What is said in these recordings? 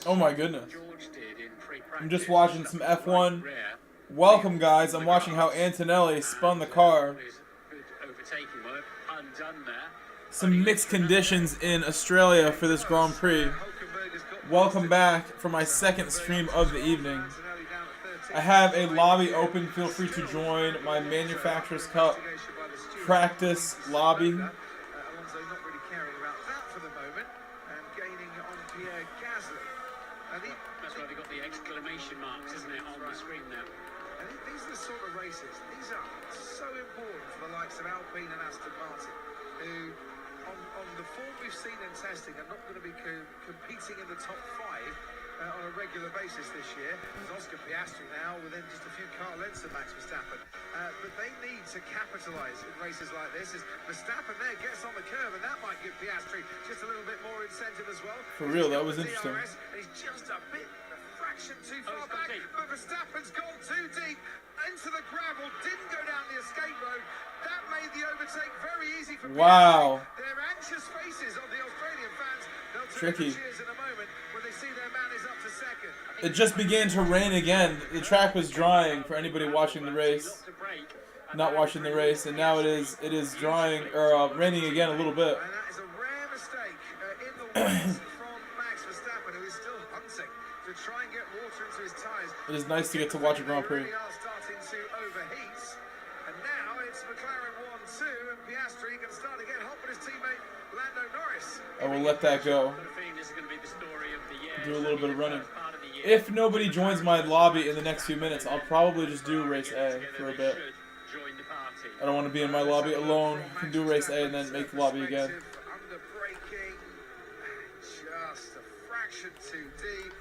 Oh my goodness. I'm just watching some F1. Welcome, guys. I'm watching how Antonelli spun the car. Some mixed conditions in Australia for this Grand Prix. Welcome back for my second stream of the evening. I have a lobby open. Feel free to join my Manufacturers Cup practice lobby. That's why they've got the exclamation marks, isn't it, on the screen now. And these are the sort of races, these are so important for the likes of Alpine and Aston Martin, who, on the form we've seen in testing, are not going to be competing in the top 5 on a regular basis this year. There's Oscar Piastri now within just a few car lengths of Max Verstappen. But they need to capitalise in races like this. As Verstappen there gets on the curve, and that might give Piastri just a little bit more incentive as well. For real, that was interesting. And he's just a fraction too far back, but Verstappen's gone too deep into the gravel, didn't go down the escape road. That made the overtake very easy for Wow. They're anxious faces of the Australian fans. They'll Tricky. cheers in a moment when they see their man is up to second. It just began to rain again. The track was drying for anybody watching the race, not watching the race, and now it is drying or raining again a little bit. And that is a rare mistake in the west from Max Verstappen, who is still hunting to try and get water into his tyres. It is nice to get to watch a Grand Prix. They really are starting to overheat. And now it's McLaren 1-2, and Piastri can start to get hot with his teammate Lando Norris. I will let that go. Do a little bit of running. If nobody joins my lobby in the next few minutes, I'll probably just do race A for a bit. I don't want to be in my lobby alone. I can do race A and then make the lobby again. Under braking, just a fraction too deep.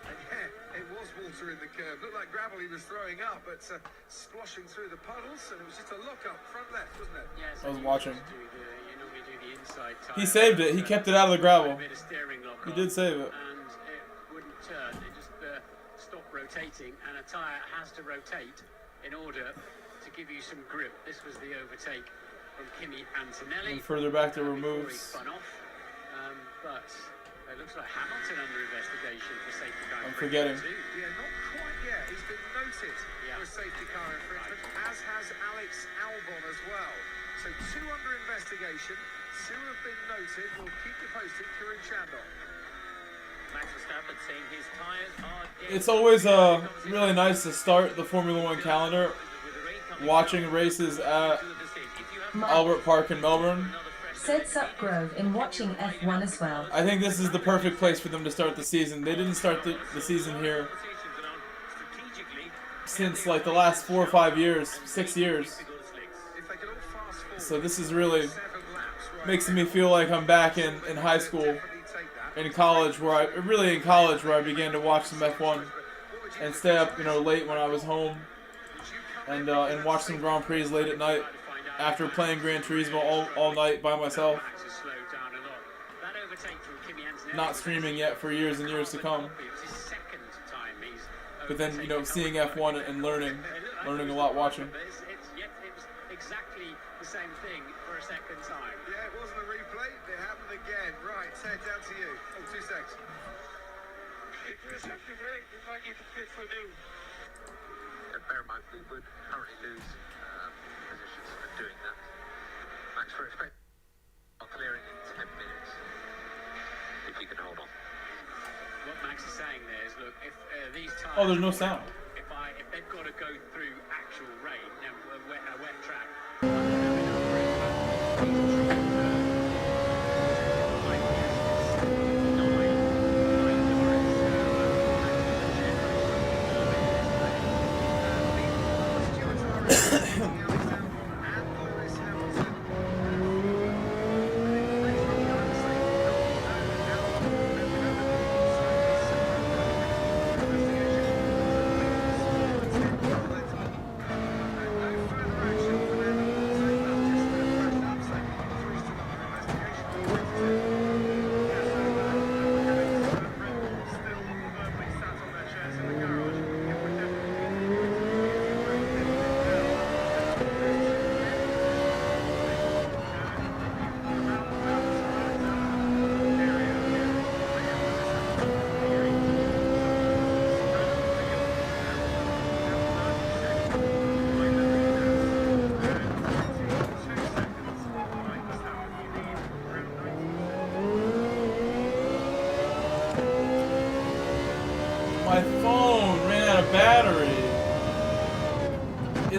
And yeah, it was water in the curve. Looked like gravel he was throwing up, but sploshing through the puddles, and it was just a look up front left, wasn't it? Yes, I was watching. He He saved it. He kept it out of the gravel. He did save it. And it wouldn't turn. It just stopped rotating, and a tyre has to rotate in order to give you some grip. This was the overtake from Kimi Antonelli. And further back there were moves. Spun off, but it looks like Hamilton under investigation for safety car. I'm forgetting. Yeah, not quite yet. He's been noted for a safety car infringement, as has Alex Albon as well. So 2 under investigation, 2 have been noted. We'll keep you posted. Kieran Chandler. Max Verstappen saying his tyres are dead. It's always really nice to start the Formula One calendar watching races at Albert Park in Melbourne. Said Supgrove in watching F1 as well. I think this is the perfect place for them to start the season. They didn't start the season here since like the last 4 or 5 years, 6 years. So this is really makes me feel like I'm back in high school, in college, where I began to watch some F1 and stay up, late when I was home, and watch some Grand Prix late at night after playing Gran Turismo all night by myself. Not streaming yet for years and years to come. But then, seeing F1 and learning a lot watching. Exactly the same thing for a second time. Yeah, it wasn't a replay. It happened again. Right, Ted, down to you. 2 seconds. Bear in mind, we would currently lose positions for doing that. Max, we're expecting clearing in 10 minutes. If you can hold on. What Max is saying there is, look, if these tyres... Oh, there's no sound. If they've got to go through actual rain, a wet track...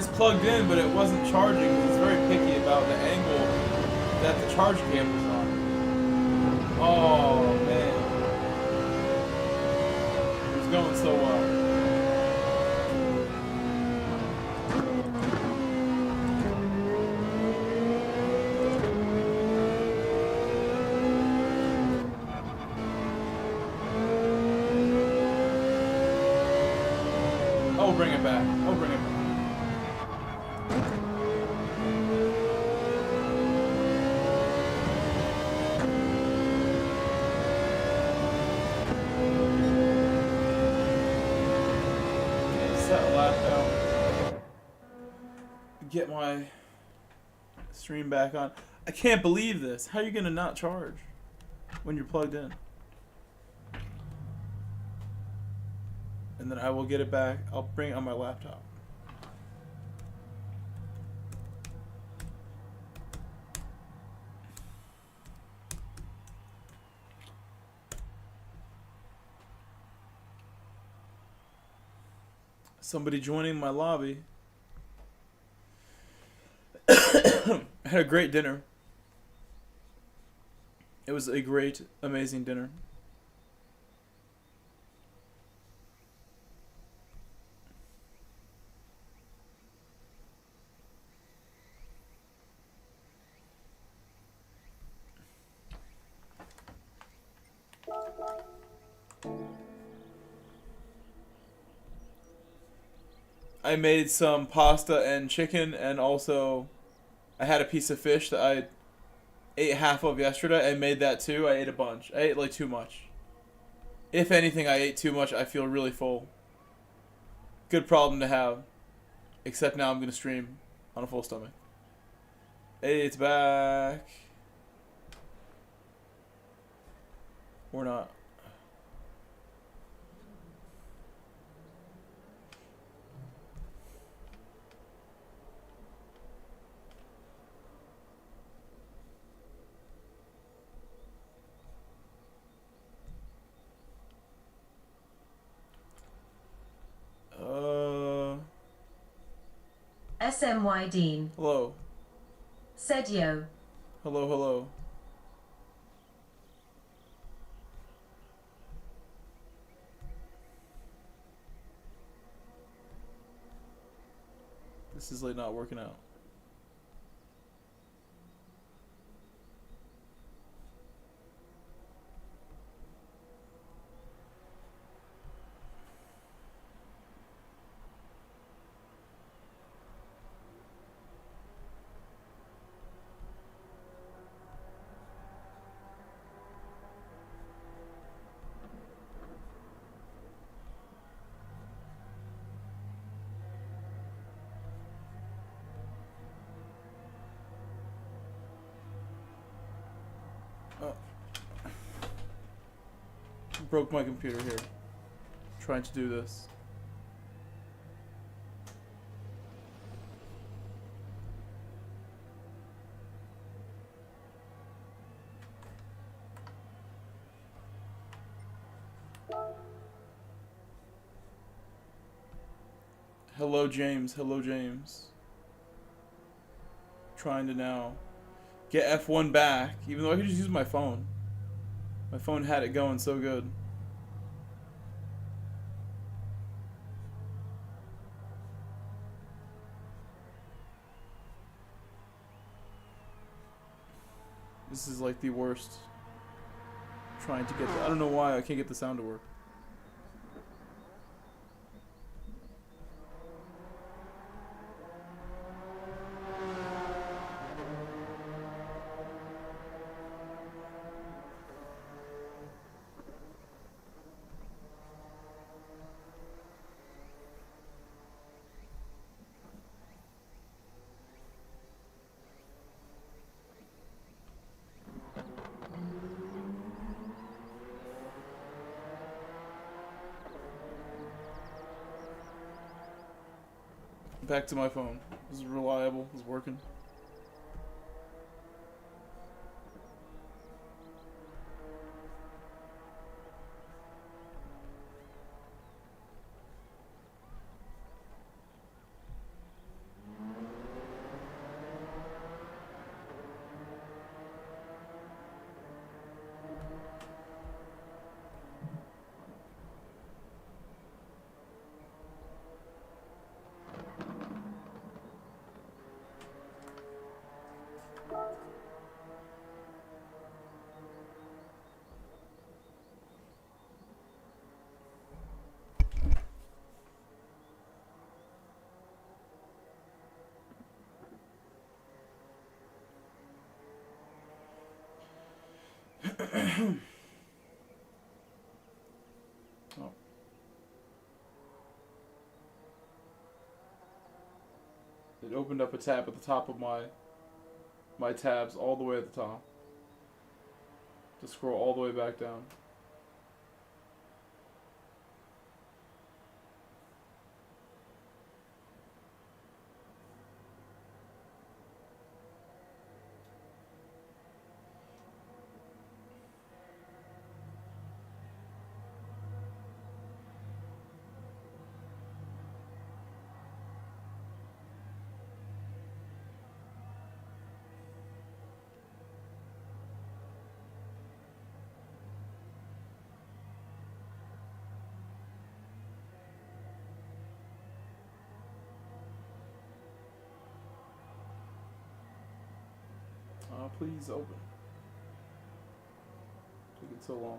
it's plugged in, but it wasn't charging. It's very picky about the angle that the charge cable's on. Oh man, it was going so well. Oh, bring it back. Oh, bring it back. Get my stream back on. I can't believe this. How are you gonna not charge when you're plugged in? And then I will get it back. I'll bring it on my laptop. Somebody joining my lobby. I had a great dinner. It was a great, amazing dinner. I made some pasta and chicken, and also I had a piece of fish that I ate half of yesterday. I made that too. I ate a bunch. I ate like too much. If anything, I ate too much. I feel really full. Good problem to have. Except now I'm going to stream on a full stomach. Hey, it's back. Or not. SMY Dean. Hello. Said yo. Hello, hello. This is like not working out. Broke my computer here. Trying to do this. Hello, James. Hello, James. Trying to now get F1 back, even though I could just use my phone. My phone had it going so good. This is like the worst. Trying to get I don't know why I can't get the sound to work. Back to my phone. This is reliable. It's working. Oh. It opened up a tab at the top of my tabs all the way at the top. To scroll all the way back down. Please open. Took it so long.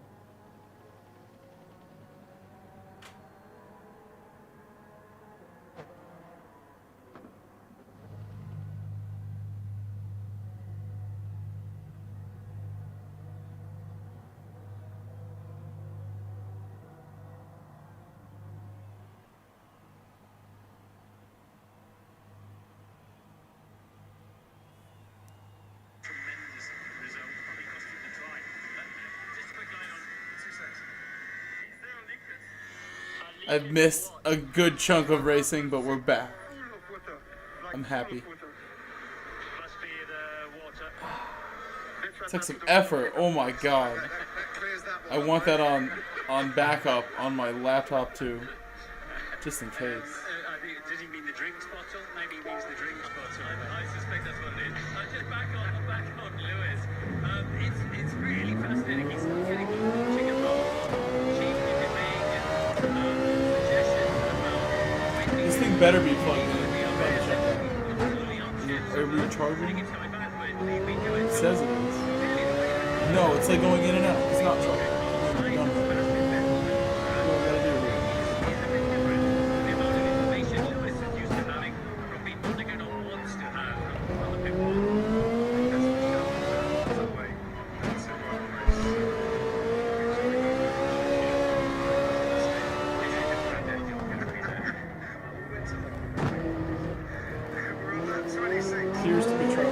I've missed a good chunk of racing, but we're back. I'm happy. It took some effort. Oh my god. I want that on backup on my laptop too, just in case. Does he mean the drinks bottle? Maybe he means the drinks bottle. I suspect that's what it is. Just back on Lewis. It's really fascinating. He's getting watching involved. Chiefly being This thing better be plugged in. Are we charging? It says it is. No, it's like going in and out. It's not charging. No. Appears to be charging.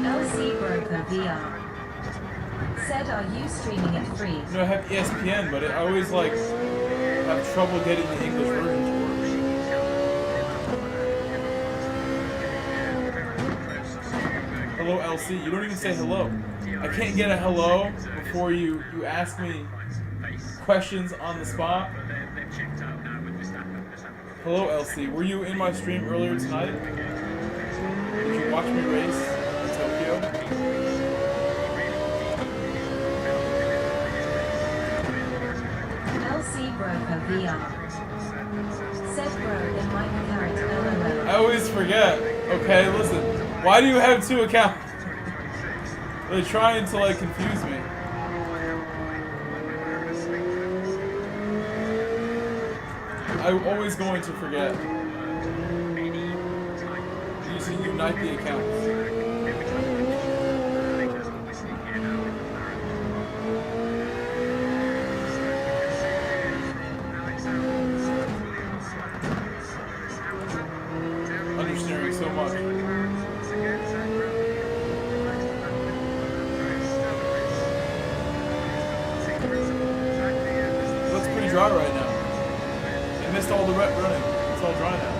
LC Broker VR said, "Are you streaming it free?" You know, I have ESPN, but I always like have trouble getting the English version to work. Hello, LC. You don't even say hello. I can't get a hello before you ask me questions on the spot. Hello, LC. Were you in my stream earlier tonight? Did you watch me race in Tokyo? LC Broker VR said, "Bro, in my character LOL." I always forget. Okay, listen. Why do you have two accounts? They're trying to like confuse me. I'm always going to forget. You should unite the accounts. Understeering so much. That's pretty dry right now. I missed all the running. It's all dry now.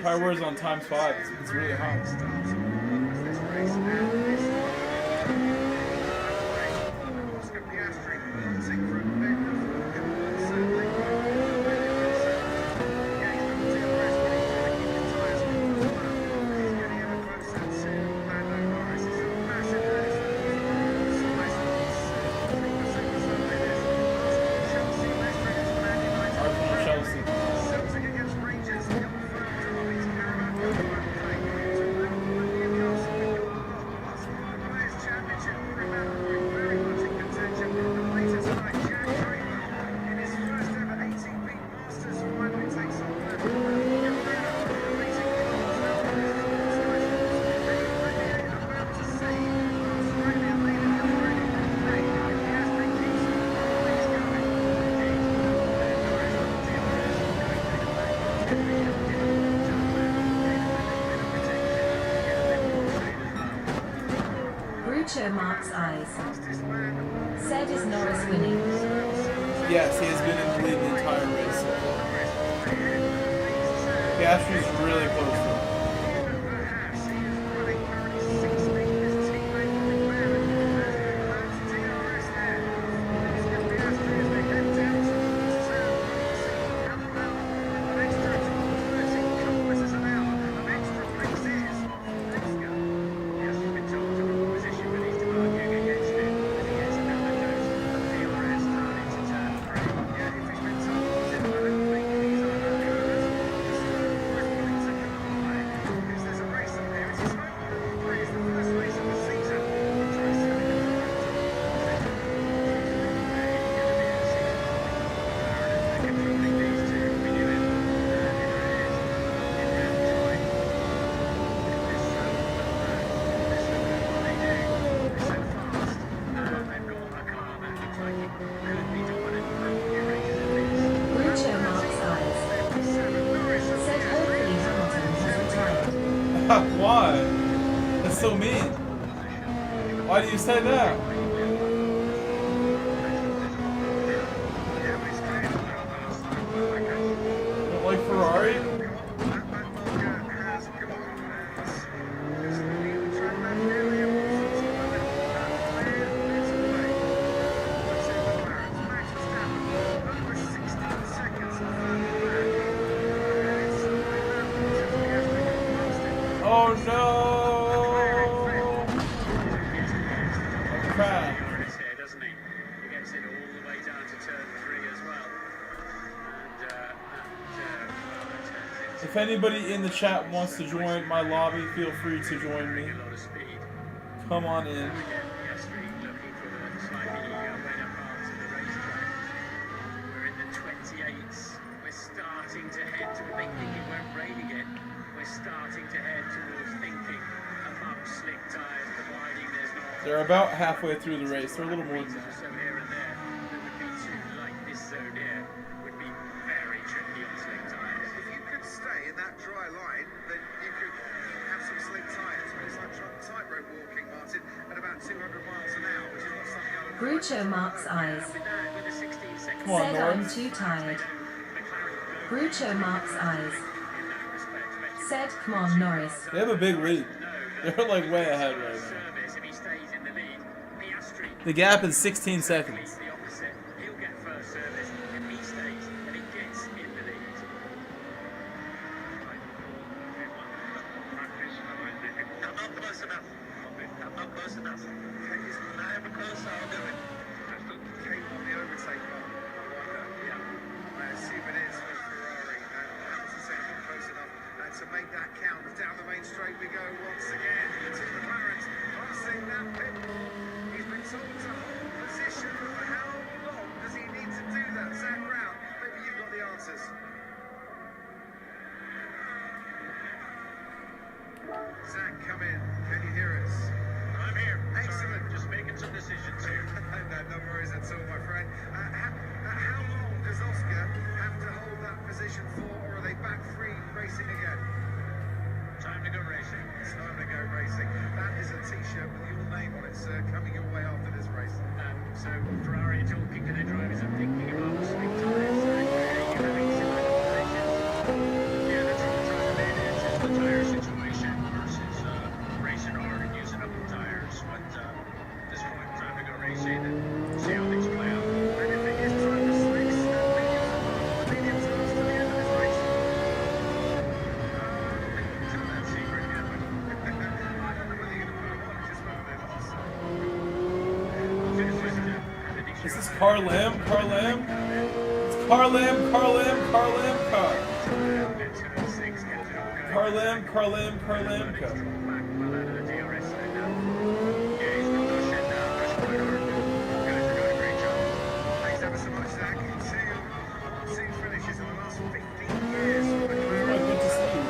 Power word's on ×5. It's really hot. Mark's eyes. Said is Norris winning. Yes, he has been in the lead the entire race. Piastri's really close to him. Why? That's so mean. Why do you say that? Don't like Ferrari? Oh no! Crap. Doesn't he? He gets it all the way down to turn 3 as well. And if anybody in the chat wants to join my lobby, feel free to join me. Come on in. We're in the 28s. We're starting to head to thinking it won't rain again. We're starting to head towards thinking among slick tyres, providing there's not. They're about halfway through the race. They're a little more than that. So here and there, that would be too, like this zone here, would be very tricky on slick tyres. If you could stay in that dry line, then you could have some slick tyres. But it's like tightrope walking, Martin, at about 200 miles an hour, which is not something I would. Groucho Mark's eyes. With a 16 second Come on, Said I'm Norris. too tired. Groucho Mark's eyes. Said, come on, Norris. They have a big lead. They're like way ahead right now. service if he stays in the lead. Piastri. The gap is 16 seconds. The opposite. He'll get first service if he stays and he gets in the lead. I'm not close enough. I'm not close enough. When I am close, I'll do it. Came on the overtake bar. I wonder. Yeah. I assume it is for Ferrari. Hamilton said not close enough to make that count. Down the main straight we go once again. It's McLaren passing that pit wall. He's been told to hold position. For how long does he need to do that? Zach Brown, maybe you've got the answers. Zach, come in. Can you hear us? I'm here. Excellent. Sorry, just making some decisions here. No worries at all, my friend. How long does Oscar have to hold that position for, or are they back free racing again? Time to go racing. It's time to go racing. That is a T-shirt with your name on it, sir, coming your way after this race. So Ferrari are talking to their drivers and thinking about slick tyres. Are you having similar conversations? Yeah, they're trying to lead in. Car Lamb, Car Lamb. It's Car Lamb, Car Lamb, Car Lamb, Car. Car Lamb, Car Lamb, Car Lamb, Car. Thanks ever so much, Zach. Two finishes in the last 15 years for the McLaren. Oh, good to see you.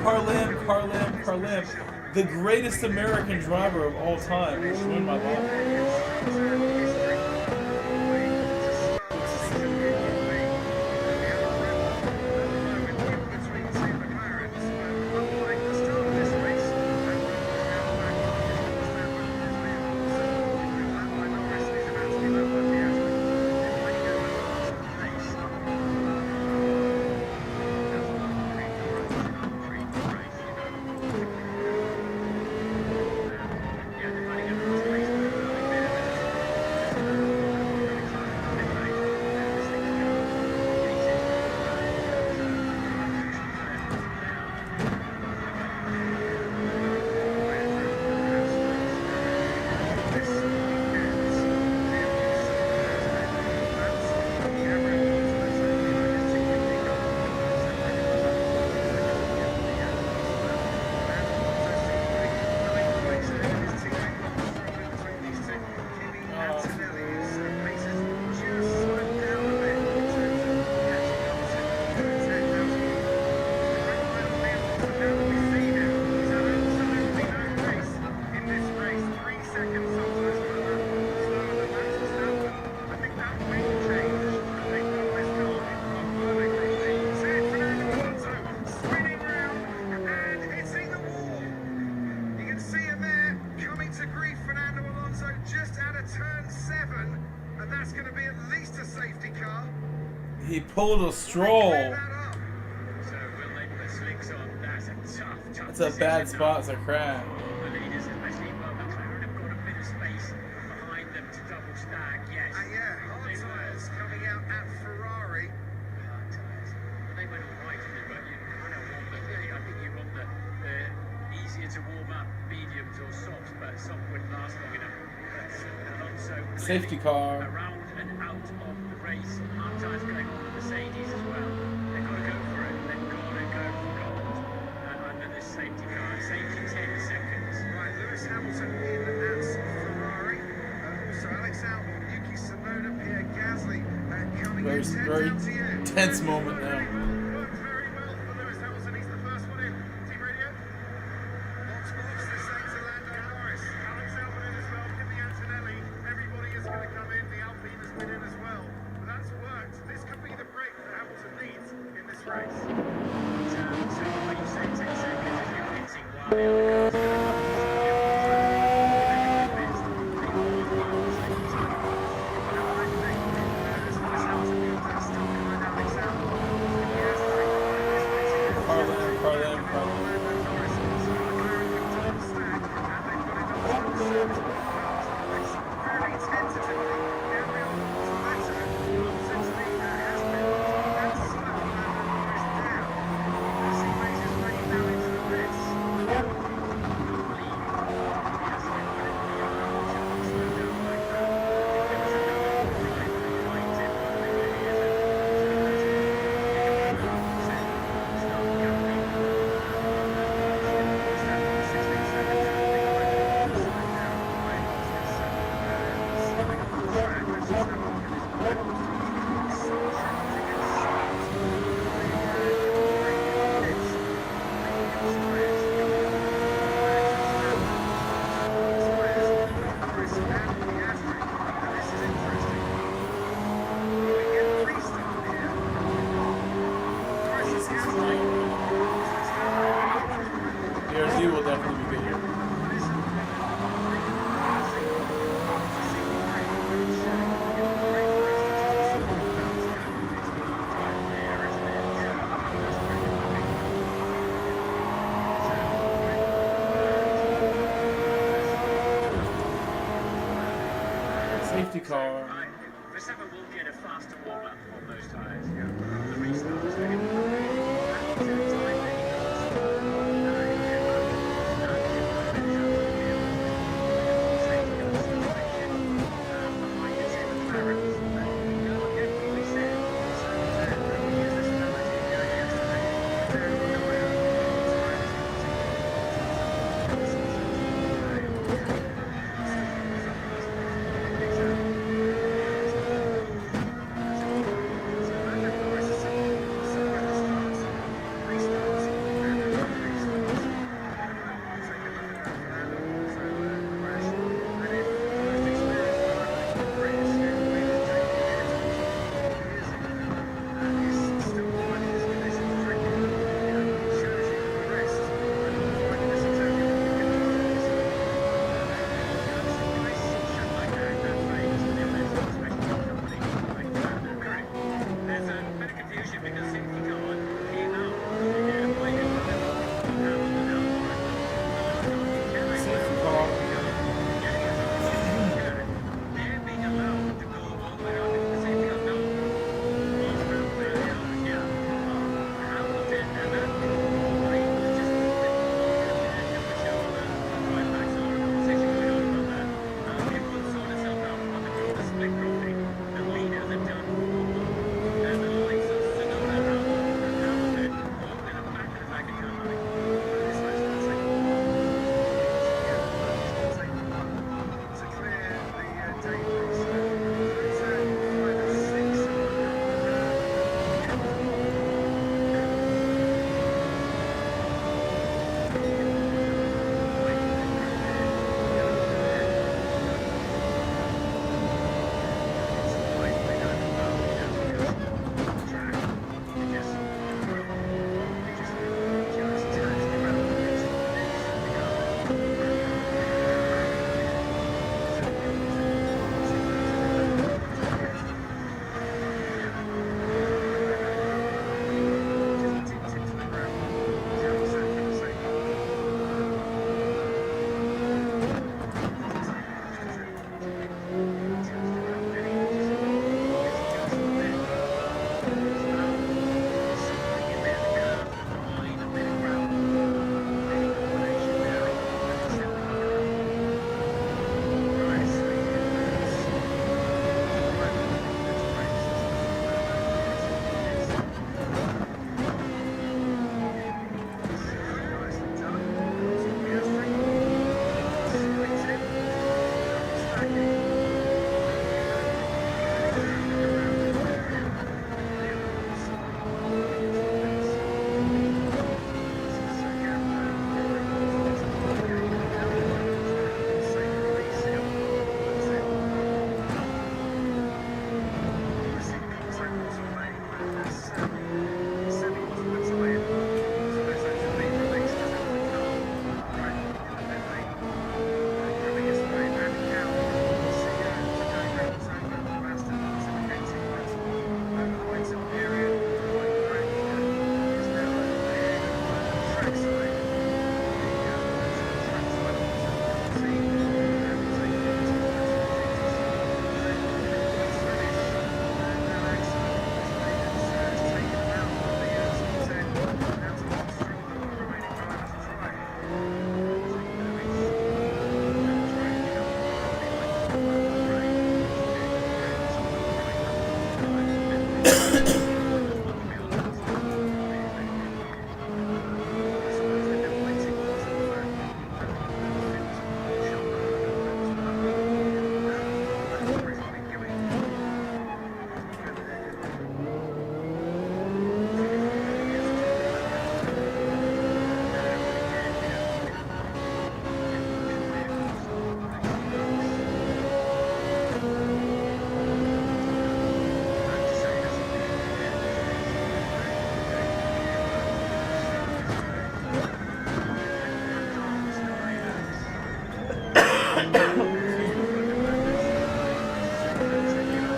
Car Lamb, Car Lamb, Car Lamb. The greatest American driver of all time. Which won my life. He pulled a stroll. That's a bad spot to crash. Coming out at Ferrari. They went all right, but you kind of want the, I think you want the easier to warm up mediums or softs, but soft wouldn't last long enough. Safety car. Around and out of the race. Hard times going on with Mercedes as well. They've got to go for it. They've got to go for gold under this safety car. Safety 10 seconds. Right, Lewis Hamilton in at Ferrari. Also Alex Albon, Yuki Tsunoda, Pierre Gasly coming in. Very tense moment now. Worked very well for Lewis Hamilton. He's the first one in. Team radio. Box, they're saying to Lando Norris. Alex Albon in as well. Kimi Antonelli. Everybody is going to come in. The Alpine has been in as well. But that's worked. This could be the break that Hamilton needs in this race. So when you say 10 seconds, if you're hitting while the other car's going will definitely be good here. Safety car. Verstappen will get a faster warm-up on those tyres. The restarts.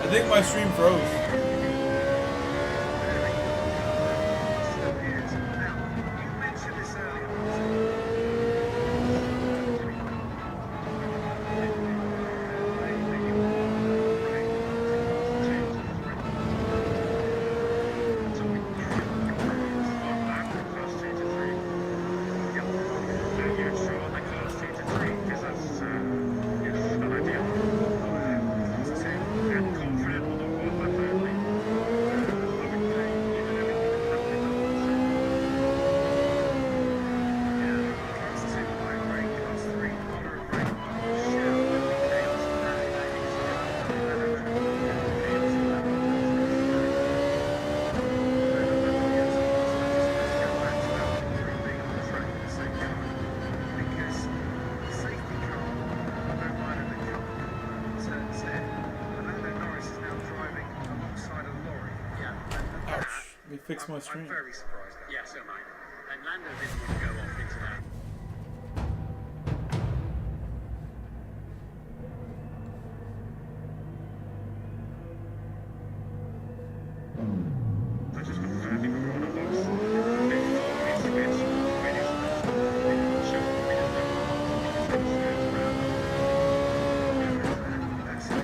I think my stream froze. Let me fix my stream. I'm very surprised. Yeah, so am I. And Lando didn't want to go off into that. I just confirmed we were on a box.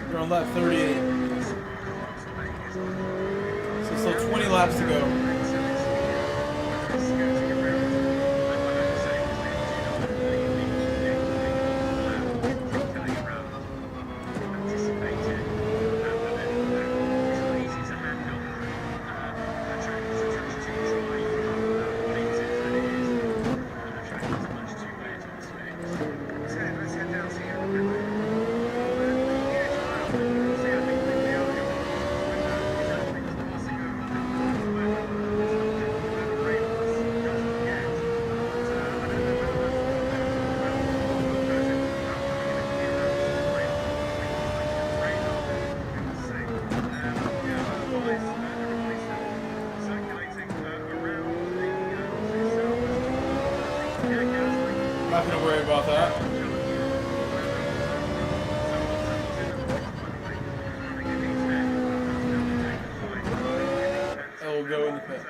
You're on lap 38. So still 20 laps to go. Not gonna worry about that. It will go in the pit.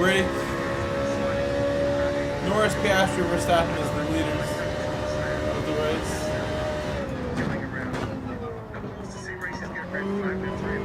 break. Norris, Piastri, Verstappen is the leaders of the race. Going around. Of course, to see races get red flag, they're through.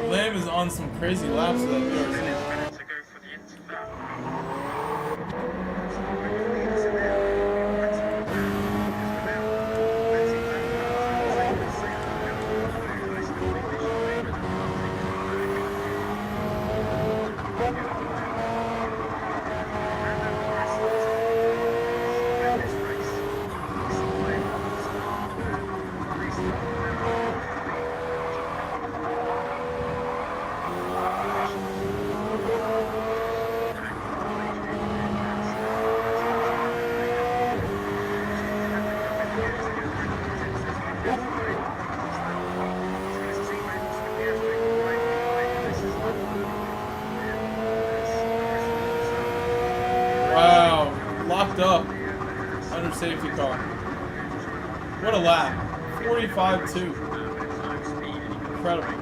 Lamb is on some crazy laps of that BRC. To go for the interval. Wow, locked up under safety car. What a lap. 45-2. Incredible.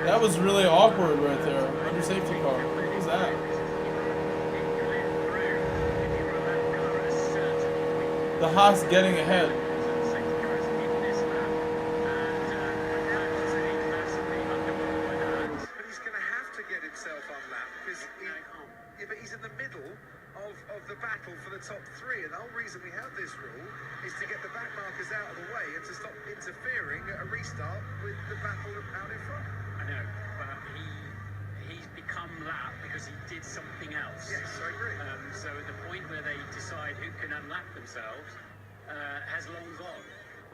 That was really awkward right there. Under safety car. What was that? The Haas getting ahead. But he's going to have to get himself on lap because but he's in the middle of the battle for the top three, and the whole reason we have this rule is to get the back markers out of the way and to stop interfering at a restart with the battle out in front. I know, but he's become lap because he did something else. Yes, I agree. So at the point where they decide who can unlap themselves has long gone.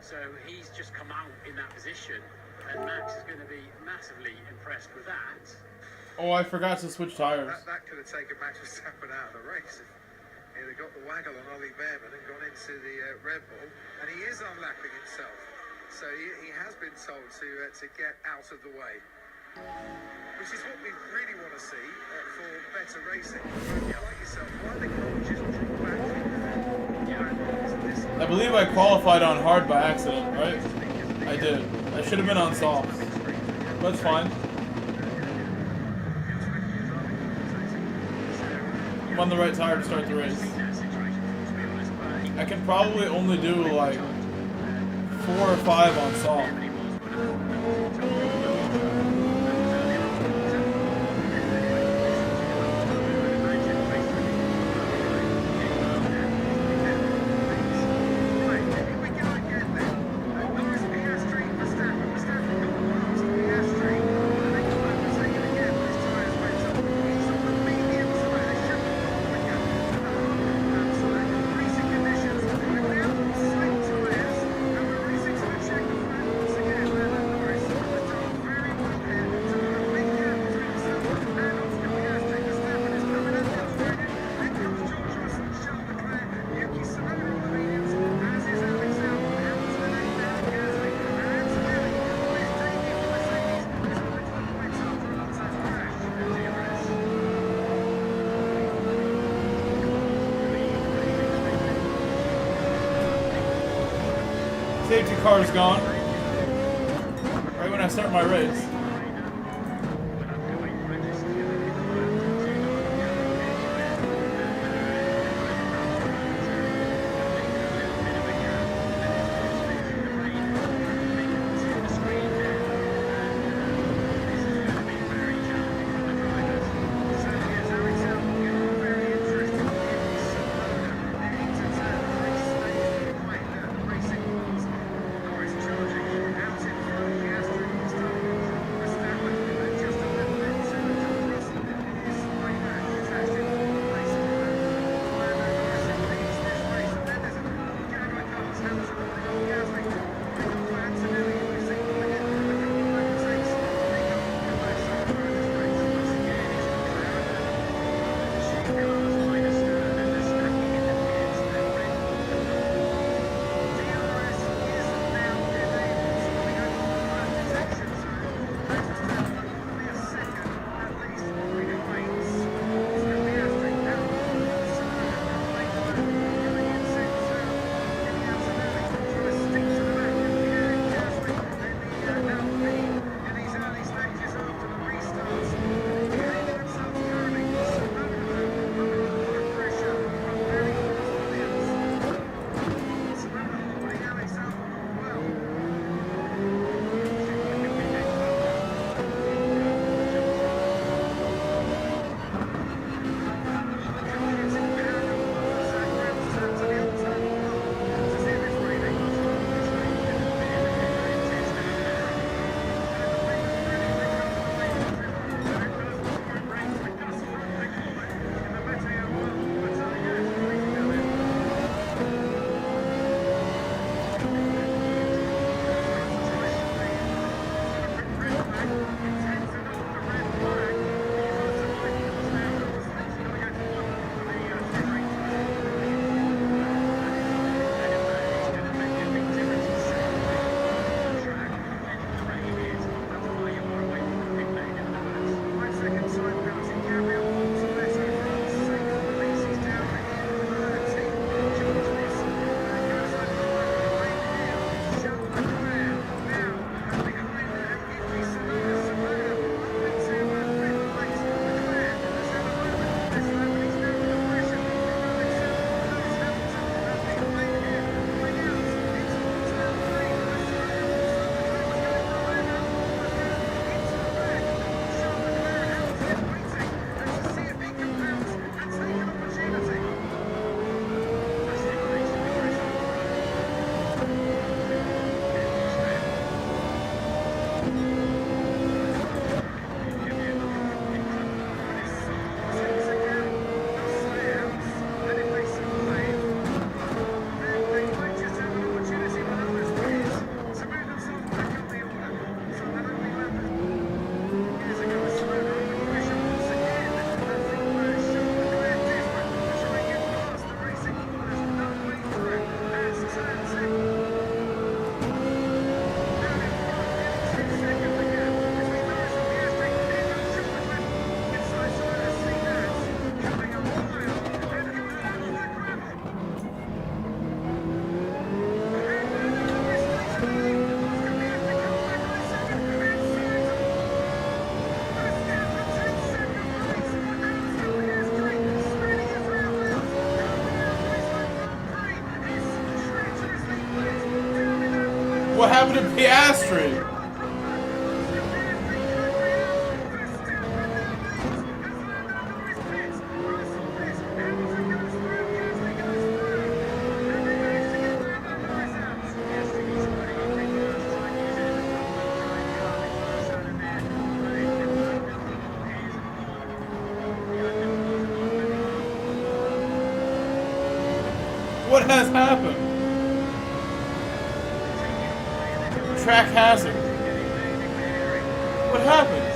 So he's just come out in that position, and Max is going to be massively impressed with that. Oh, I forgot to switch tires. That could have taken Max Verstappen out of the race. He'd have got the waggle on Ollie Behrman and gone into the Red Bull, and he is unlapping himself. So he has been told to get out of the way, which is what we really want to see for better racing. Like yourself, why they can't just drop back? I believe I qualified on hard by accident, right? I did. I should have been on soft. That's fine. I'm on the right tire to start the race. I can probably only do like 4 or 5 on soft. Safety car's gone. Right when I start my race. What happened to Piastri? What has happened? Track hazard. What happened?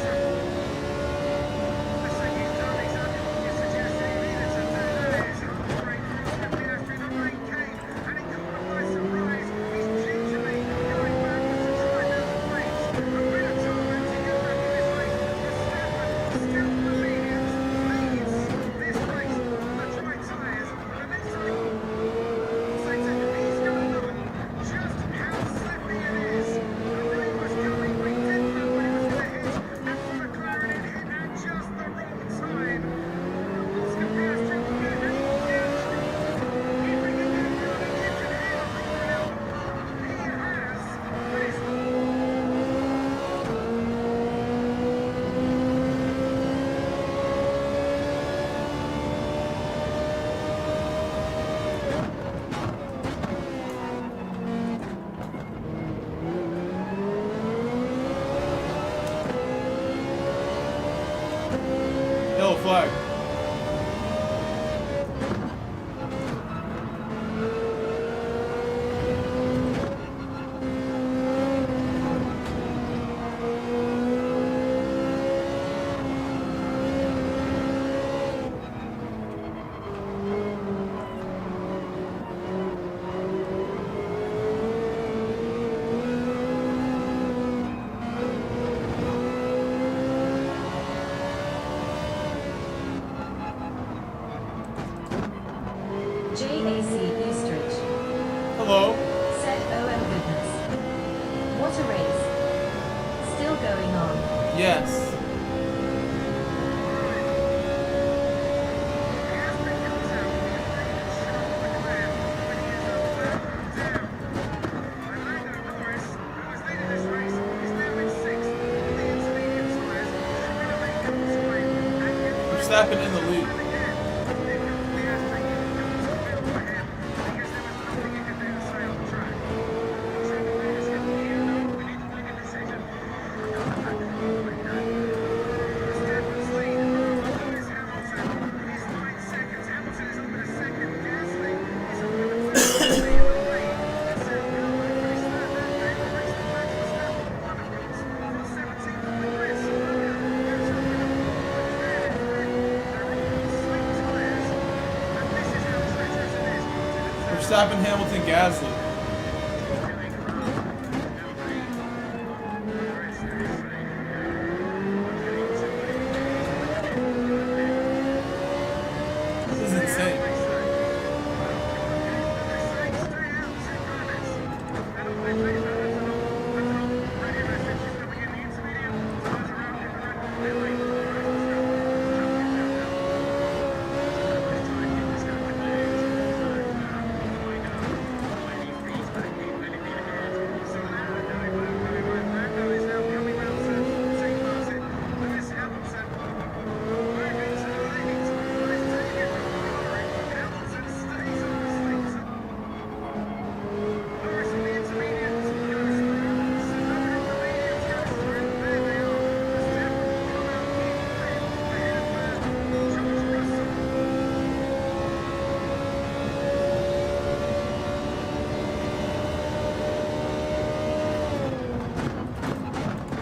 Yellow flag. JAC Eastridge. Hello. Said, oh and goodness. What a race. Still going on. Yes. Verstappen in the lead. Verstappen, Hamilton, Gasly. This is insane.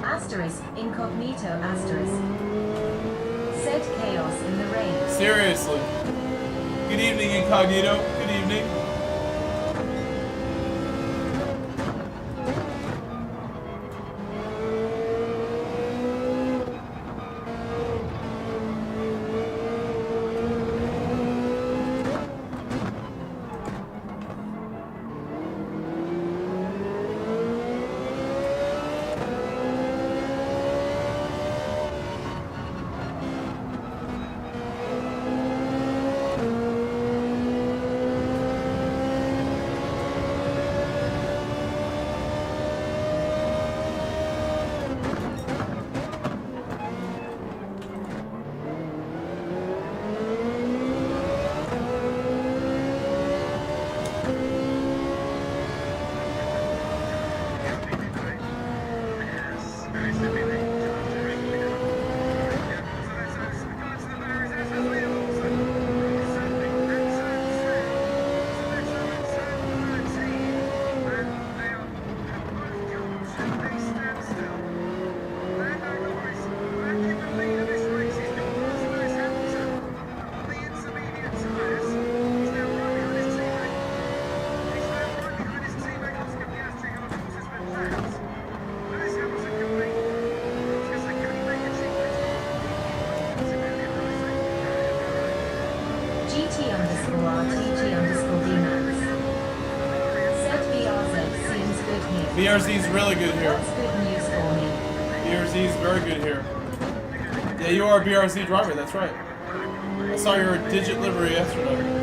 Asterisk, incognito asterisk. Said chaos in the rain. Seriously. Good evening, Incognito. Good evening. BRZ's really good here. What's good news for me? BRZ's very good here. Yeah, you are a BRZ driver, that's right. I saw your digit livery yesterday.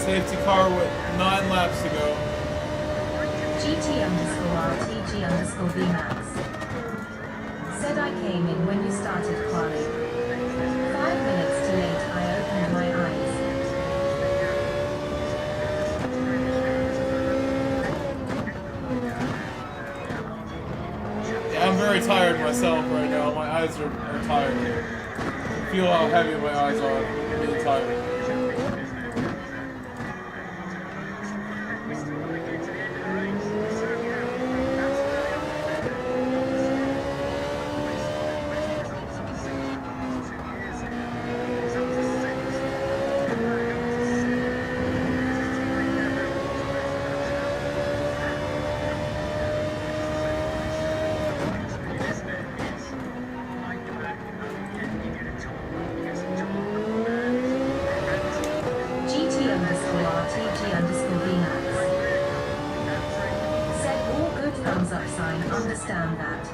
Safety car with 9 laps to go. GT_RTG_VMAX. Said I came in when you started quali. 5 minutes too late, I opened my eyes. Yeah, I'm very tired myself right now. My eyes are tired. I feel how heavy my eyes are. I'm really tired. Understand that.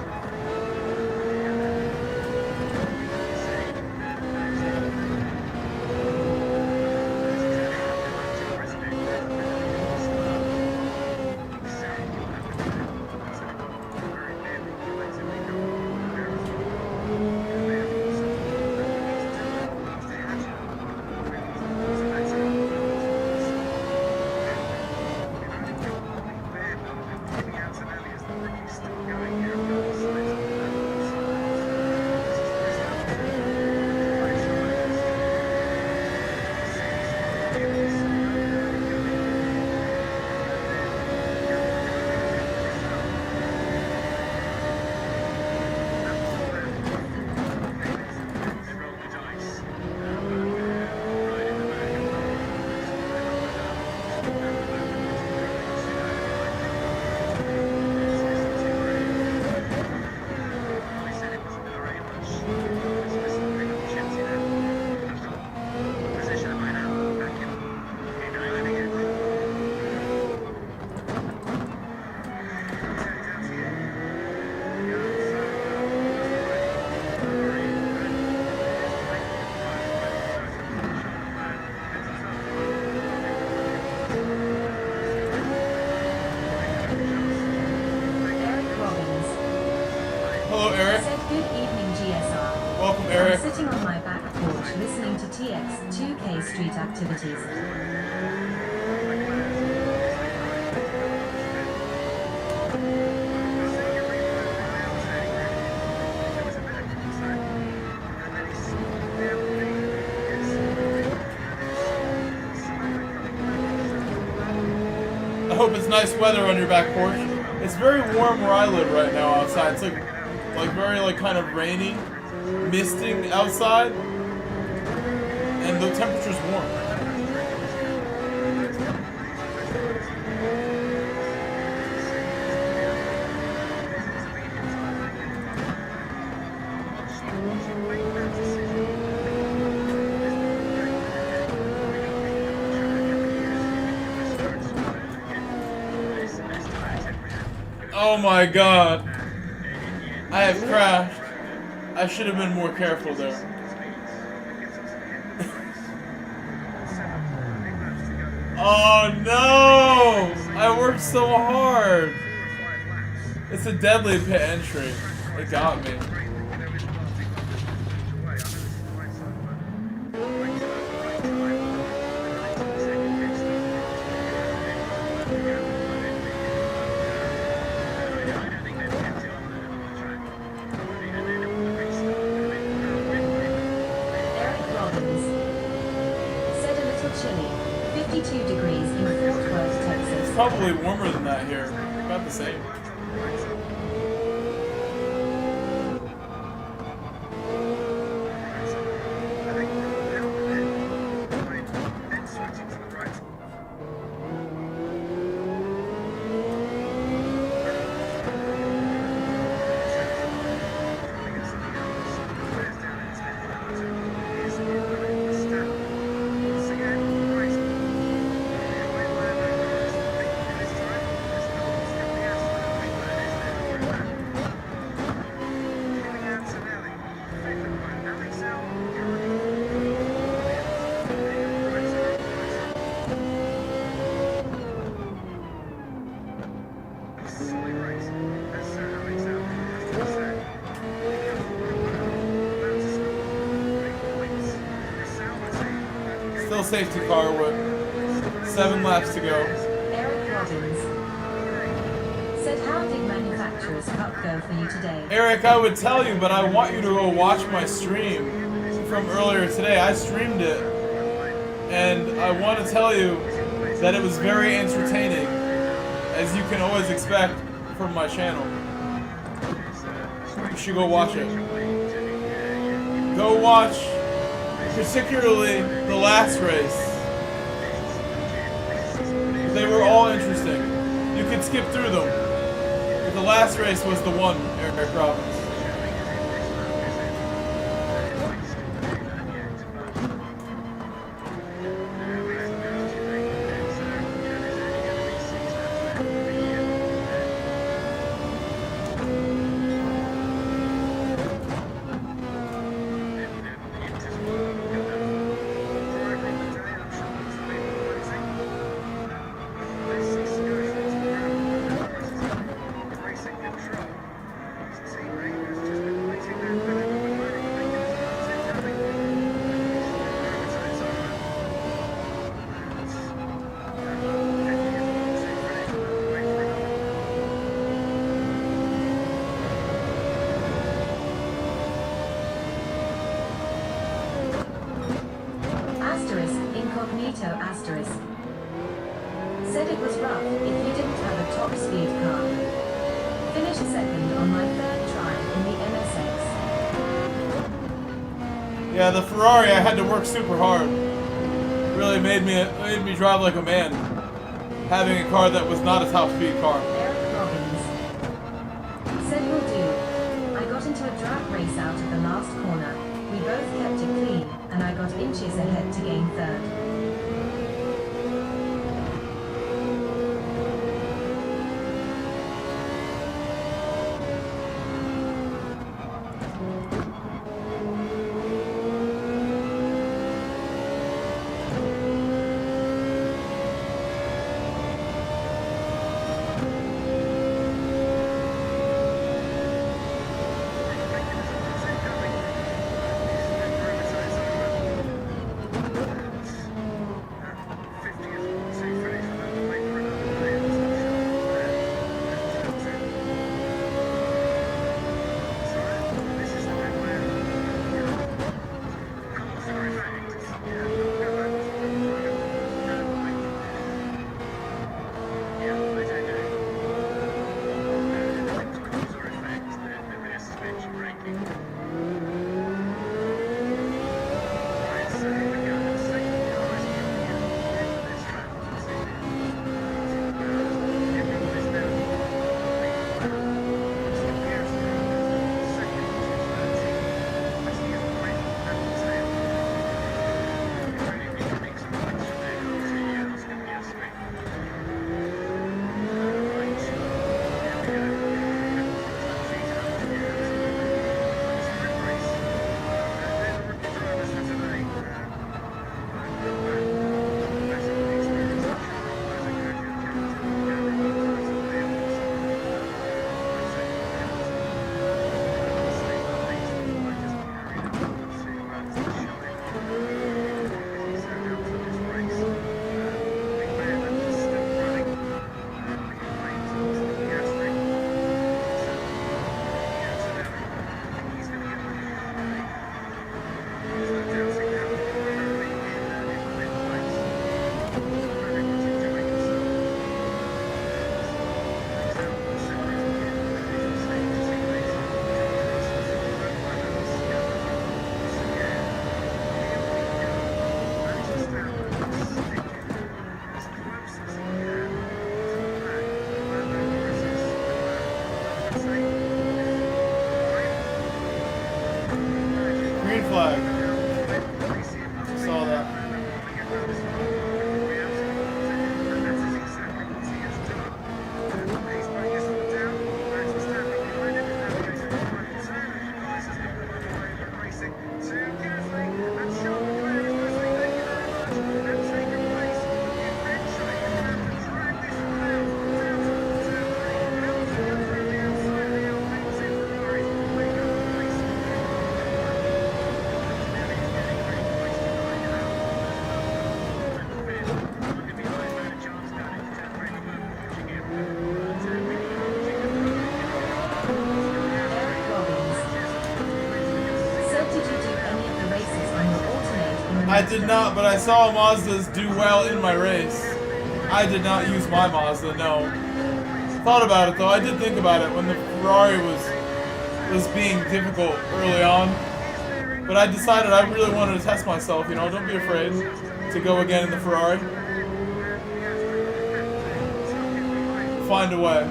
Hello, Eric. Said good evening, GSR. Welcome, Eric. I'm sitting on my back porch listening to TX 2K street activities. I hope it's nice weather on your back porch. It's very warm where I live right now outside. It's like very kind of rainy, misting outside. And and the temperature's warm. Oh my god. I have crashed. I should have been more careful there. Oh no! I worked so hard. It's a deadly pit entry. It got me. Probably warmer than that here. About the same. Still safety car with 7 laps to go. Eric Robbins said, how did manufacturer's cup go for you today? Eric, I would tell you, but I want you to go watch my stream from earlier today. I streamed it, and I want to tell you that it was very entertaining, as you can always expect from my channel. You should go watch it. Go watch, particularly the last race. They were all interesting. You could skip through them. But the last race was the one, Eric Robbins. Said it was rough if you didn't have a top speed car. Finished second on my third try in the MSX. Yeah, the Ferrari, I had to work super hard. Really made me drive like a man, having a car that was not a top speed car. Eric Robbins said will do. I got into a drag race out of the last corner. We both kept it clean, and I got inches ahead to gain third. I did not, but I saw Mazdas do well in my race. I did not use my Mazda, no. Thought about it though. I did think about it when the Ferrari was being difficult early on. But I decided I really wanted to test myself, you know, don't be afraid to go again in the Ferrari. Find a way.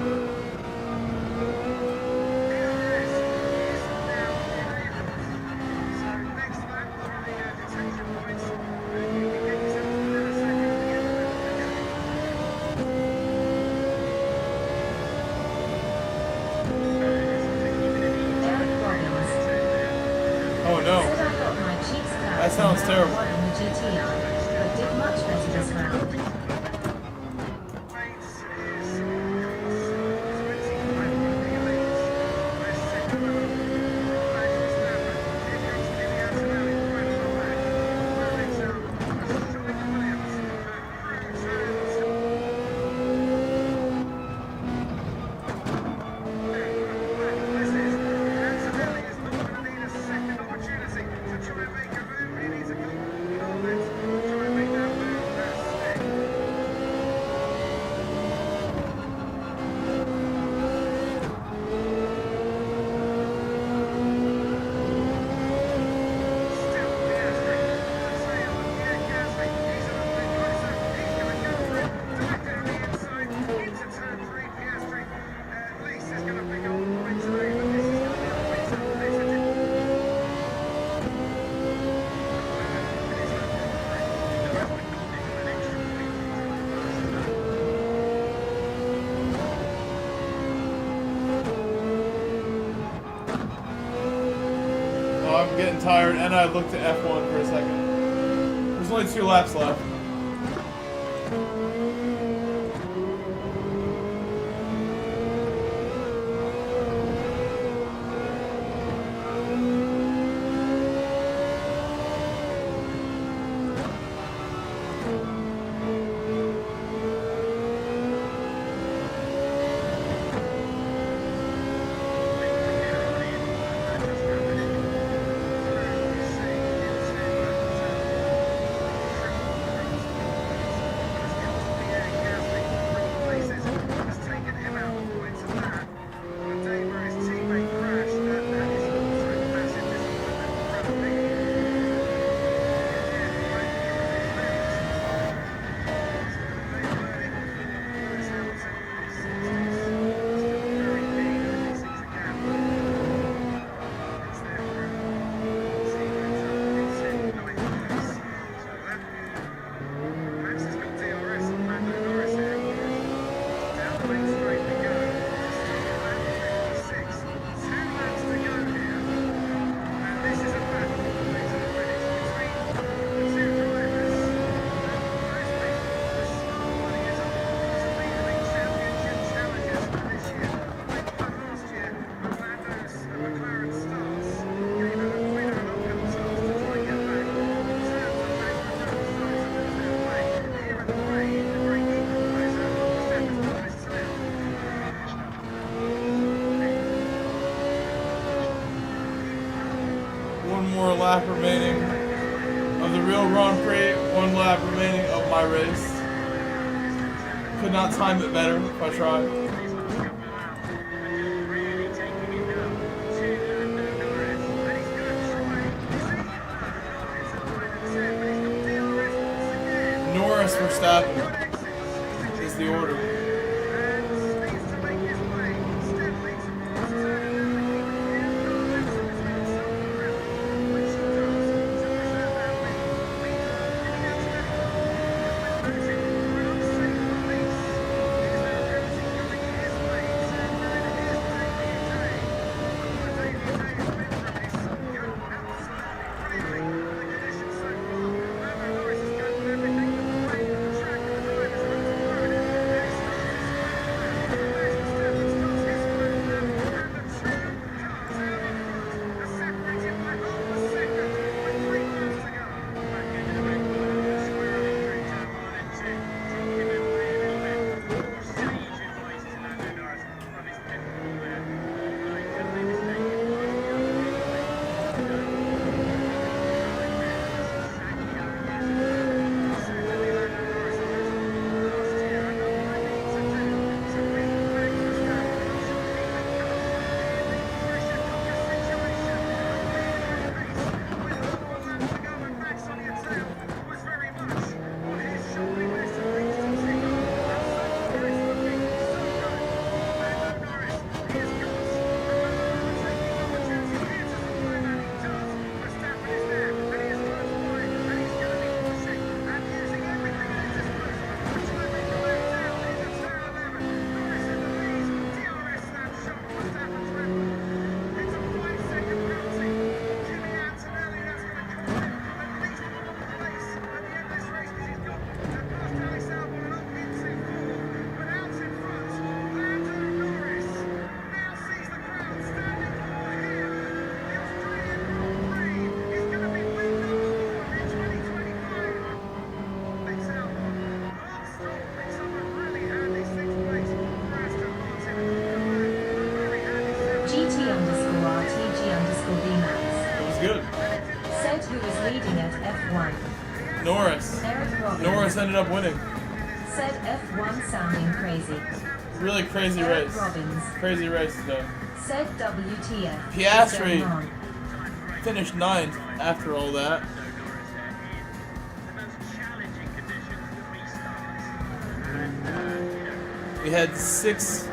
Oh no. That sounds terrible. But did much better this round. I'm getting tired, and I looked at F1 for a second. There's only 2 laps left. Lap remaining of the real Grand Prix, 1 lap remaining of my race. Could not time it better if I tried. Norris Verstappen is the order. good. Said who was leading at F1. Norris. Eric Robbins. Norris ended up winning. Said F1 sounding crazy. Really crazy Eric race. Robbins. Crazy races though. Said WTF. Piastri. What's going on? Finished 9th after all that. We had six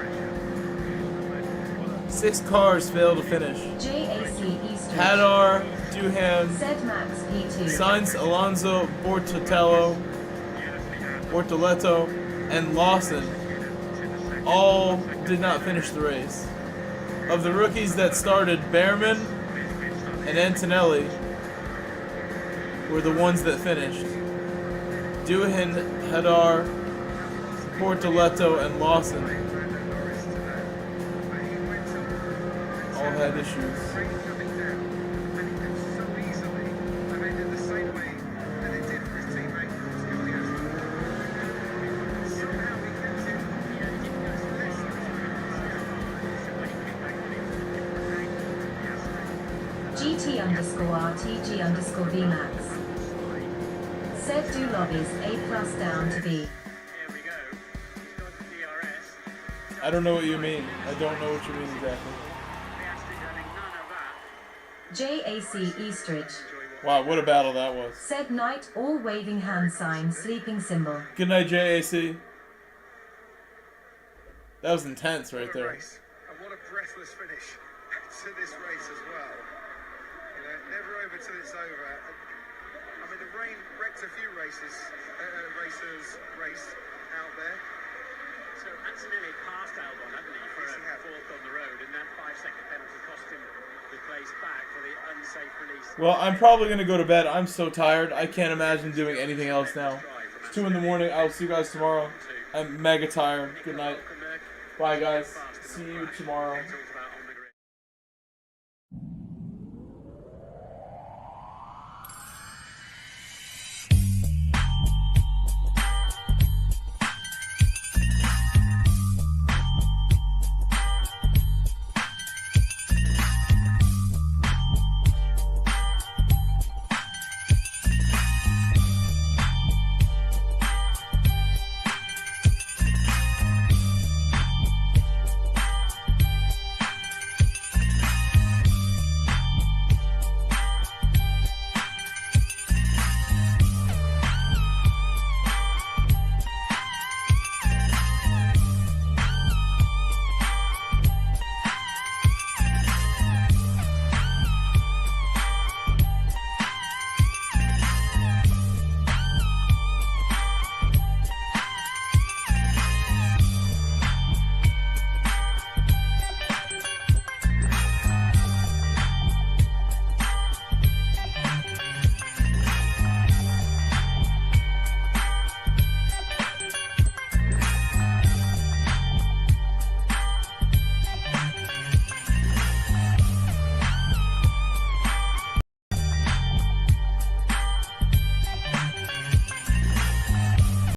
cars fail to finish. JAC Eastern. Hadar, Duhan, Said Max P2. Sainz, Alonso, Bortoleto, and Lawson all did not finish the race. Of the rookies that started, Behrman and Antonelli were the ones that finished. Duhan, Hadar, Bortoleto, and Lawson all had issues. GT_RTG_VMAX. Said do lobbies A+ down to B. Here we go. He's got the DRS. I don't know what you mean. I don't know what you mean exactly. Piastri having none of that. JAC Eastridge. Wow, what a battle that was. Said night all waving hand sign sleeping symbol. Good night, JAC. That was intense right What a there. race. And what a breathless finish to this race as well. You know, never over till it's over. I mean, the rain wrecked a few racers raced out there. So Antonelli passed Albon, hadn't he, for a fourth on the road, and that 5-second penalty cost him the place back for the unsafe release. Well, I'm probably going to go to bed. I'm so tired. I can't imagine doing anything else now. It's 2 in the morning. I'll see you guys tomorrow. I'm mega tired. Good night. Bye, guys. See you tomorrow.